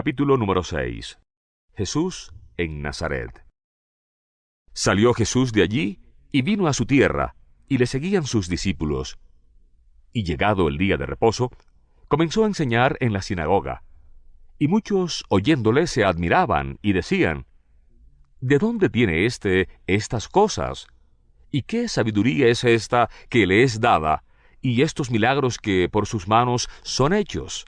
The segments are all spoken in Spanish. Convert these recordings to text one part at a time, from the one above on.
Capítulo número 6. Jesús en Nazaret. Salió Jesús de allí y vino a su tierra, y le seguían sus discípulos. Y llegado el día de reposo, comenzó a enseñar en la sinagoga. Y muchos, oyéndole, se admiraban y decían: ¿De dónde tiene éste estas cosas? ¿Y qué sabiduría es esta que le es dada, y estos milagros que por sus manos son hechos?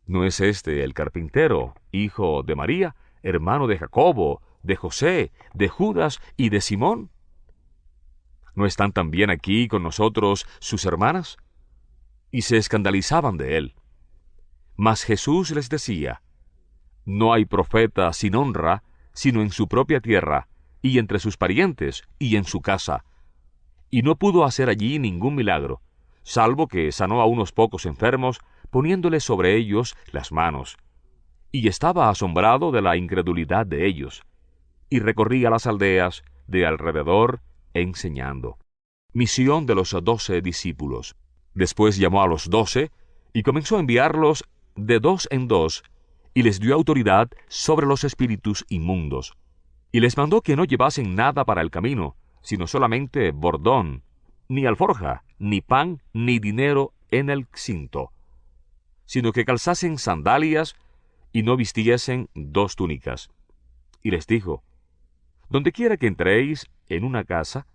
¿No es este el carpintero, hijo de María, hermano de Jacobo, de José, de Judas y de Simón? ¿No están también aquí con nosotros sus hermanas? Y se escandalizaban de él. Mas Jesús les decía: No hay profeta sin honra, sino en su propia tierra, y entre sus parientes, y en su casa. Y no pudo hacer allí ningún milagro, salvo que sanó a unos pocos enfermos, poniéndole sobre ellos las manos. Y estaba asombrado de la incredulidad de ellos, y recorría las aldeas de alrededor enseñando. Misión de los 12 discípulos. Después llamó a los 12, y comenzó a enviarlos de 2 en 2, y les dio autoridad sobre los espíritus inmundos. Y les mandó que no llevasen nada para el camino, sino solamente bordón, ni alforja, ni pan, ni dinero en el cinto, sino que calzasen sandalias y no vistiesen 2 túnicas. Y les dijo: Dondequiera que entréis en una casa,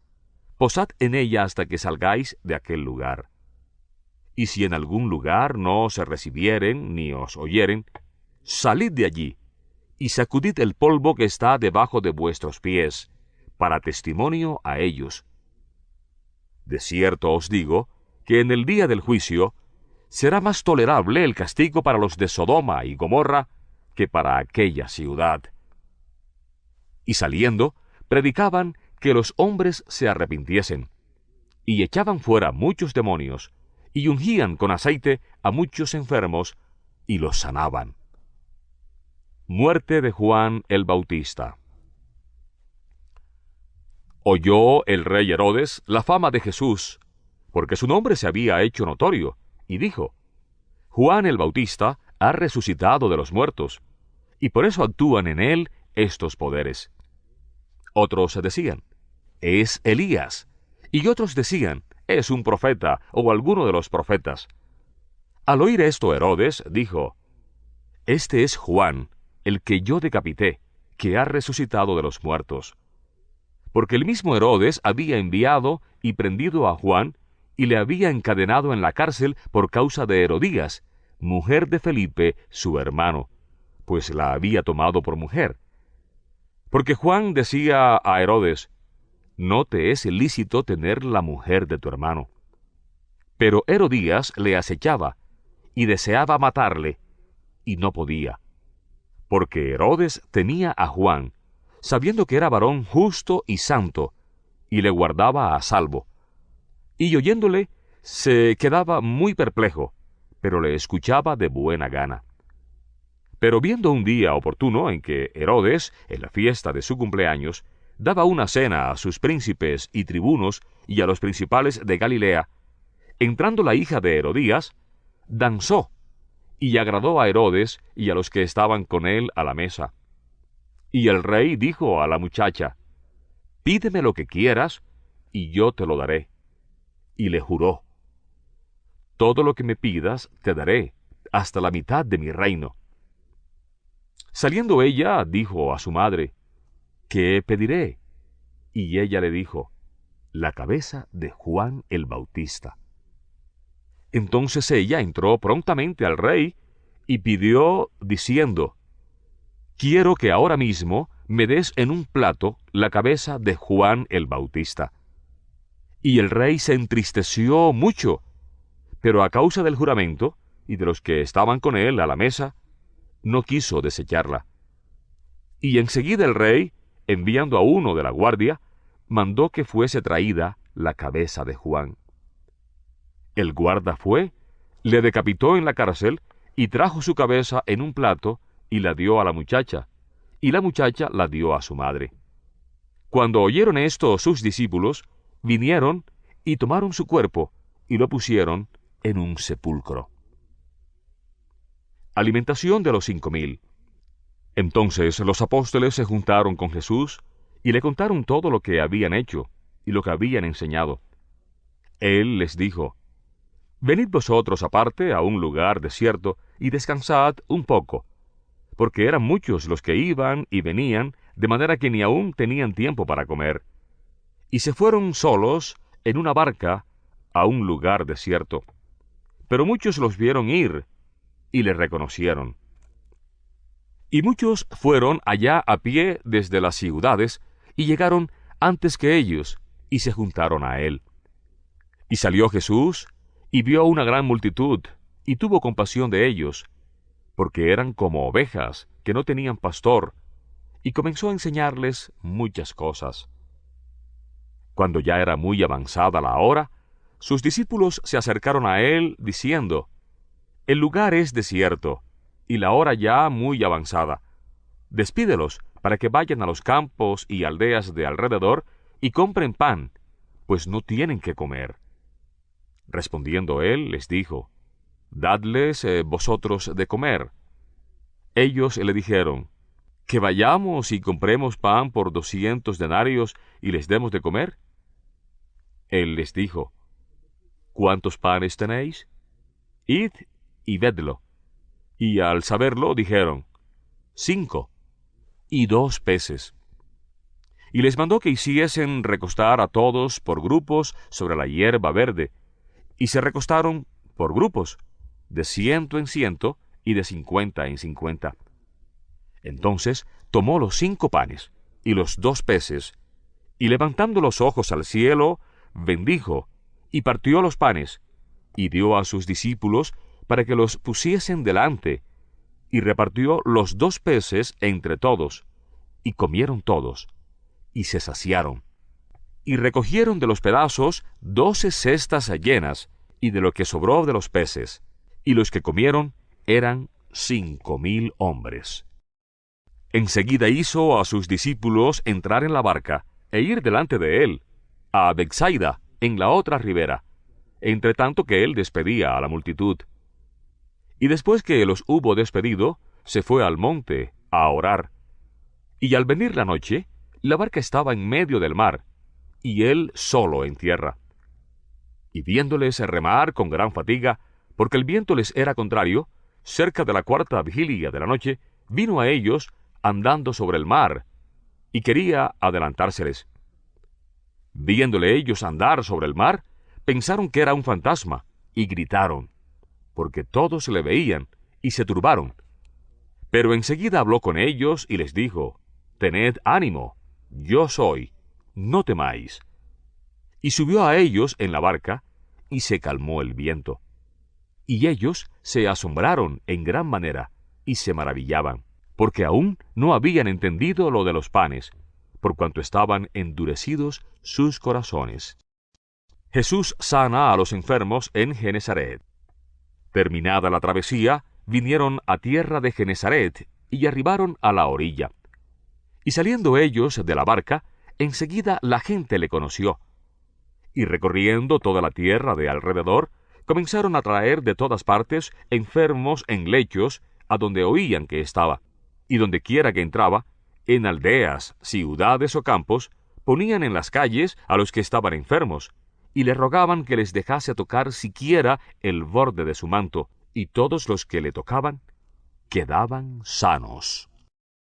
posad en ella hasta que salgáis de aquel lugar. Y si en algún lugar no os recibieren ni os oyeren, salid de allí, y sacudid el polvo que está debajo de vuestros pies, para testimonio a ellos. De cierto os digo, que en el día del juicio será más tolerable el castigo para los de Sodoma y Gomorra que para aquella ciudad. Y saliendo, predicaban que los hombres se arrepintiesen, y echaban fuera muchos demonios, y ungían con aceite a muchos enfermos, y los sanaban. Muerte de Juan el Bautista. Oyó el rey Herodes la fama de Jesús, porque su nombre se había hecho notorio, y dijo: Juan el Bautista ha resucitado de los muertos, y por eso actúan en él estos poderes. Otros decían: es Elías, y otros decían: es un profeta o alguno de los profetas. Al oír esto Herodes dijo: Este es Juan, el que yo decapité, que ha resucitado de los muertos. Porque el mismo Herodes había enviado y prendido a Juan, y le había encadenado en la cárcel por causa de Herodías, mujer de Felipe, su hermano, pues la había tomado por mujer. Porque Juan decía a Herodes: No te es lícito tener la mujer de tu hermano. Pero Herodías le acechaba, y deseaba matarle, y no podía. Porque Herodes temía a Juan, sabiendo que era varón justo y santo, y le guardaba a salvo. Y oyéndole, se quedaba muy perplejo, pero le escuchaba de buena gana. Pero viendo un día oportuno en que Herodes, en la fiesta de su cumpleaños, daba una cena a sus príncipes y tribunos y a los principales de Galilea, entrando la hija de Herodías, danzó, y agradó a Herodes y a los que estaban con él a la mesa. Y el rey dijo a la muchacha: Pídeme lo que quieras, y yo te lo daré. Y le juró: Todo lo que me pidas te daré, hasta la mitad de mi reino. Saliendo ella, dijo a su madre: ¿Qué pediré? Y ella le dijo: La cabeza de Juan el Bautista. Entonces ella entró prontamente al rey y pidió, diciendo: Quiero que ahora mismo me des en un plato la cabeza de Juan el Bautista. Y el rey se entristeció mucho, pero a causa del juramento y de los que estaban con él a la mesa, no quiso desecharla. Y enseguida el rey, enviando a uno de la guardia, mandó que fuese traída la cabeza de Juan. El guarda fue, le decapitó en la cárcel, y trajo su cabeza en un plato, y la dio a la muchacha, y la muchacha la dio a su madre. Cuando oyeron esto sus discípulos, vinieron y tomaron su cuerpo, y lo pusieron en un sepulcro. alimentación de los 5,000. Entonces los apóstoles se juntaron con Jesús y le contaron todo lo que habían hecho y lo que habían enseñado. Él les dijo: «Venid vosotros aparte a un lugar desierto y descansad un poco», porque eran muchos los que iban y venían, de manera que ni aún tenían tiempo para comer. Y se fueron solos en una barca a un lugar desierto. Pero muchos los vieron ir y le reconocieron. Y muchos fueron allá a pie desde las ciudades y llegaron antes que ellos y se juntaron a él. Y salió Jesús y vio una gran multitud y tuvo compasión de ellos, porque eran como ovejas que no tenían pastor, y comenzó a enseñarles muchas cosas. Cuando ya era muy avanzada la hora, sus discípulos se acercaron a él diciendo: «El lugar es desierto, y la hora ya muy avanzada. Despídelos para que vayan a los campos y aldeas de alrededor y compren pan, pues no tienen que comer». Respondiendo él, les dijo: «Dadles vosotros de comer». Ellos le dijeron: «¿Que vayamos y compremos pan por 200 denarios y les demos de comer?». Él les dijo: «¿Cuántos panes tenéis? Id y vedlo». Y al saberlo dijeron: 5, y 2 peces. Y les mandó que hiciesen recostar a todos por grupos sobre la hierba verde, y se recostaron por grupos, de 100 en 100 y de 50 en 50. Entonces tomó los 5 panes y los 2 peces, y levantando los ojos al cielo, bendijo, y partió los panes, y dio a sus discípulos para que los pusiesen delante, y repartió los 2 peces entre todos, y comieron todos, y se saciaron. Y recogieron de los pedazos 12 cestas llenas, y de lo que sobró de los peces, y los que comieron eran 5,000 hombres. Enseguida hizo a sus discípulos entrar en la barca, e ir delante de él, a Betsaida, en la otra ribera, entre tanto que él despedía a la multitud. Y después que los hubo despedido, se fue al monte a orar. Y al venir la noche, la barca estaba en medio del mar, y él solo en tierra. Y viéndoles remar con gran fatiga, porque el viento les era contrario, cerca de la 4ª vigilia de la noche, vino a ellos andando sobre el mar, y quería adelantárseles. Viéndole ellos andar sobre el mar, pensaron que era un fantasma, y gritaron, porque todos le veían, y se turbaron. Pero enseguida habló con ellos, y les dijo: «Tened ánimo, yo soy, no temáis». Y subió a ellos en la barca, y se calmó el viento. Y ellos se asombraron en gran manera, y se maravillaban, porque aún no habían entendido lo de los panes, por cuanto estaban endurecidos sus corazones. Jesús sana a los enfermos en Genesaret. Terminada la travesía, vinieron a tierra de Genesaret, y arribaron a la orilla. Y saliendo ellos de la barca, enseguida la gente le conoció. Y recorriendo toda la tierra de alrededor, comenzaron a traer de todas partes enfermos en lechos, a donde oían que estaba. Y donde quiera que entraba, en aldeas, ciudades o campos, ponían en las calles a los que estaban enfermos, y le rogaban que les dejase tocar siquiera el borde de su manto, y todos los que le tocaban quedaban sanos.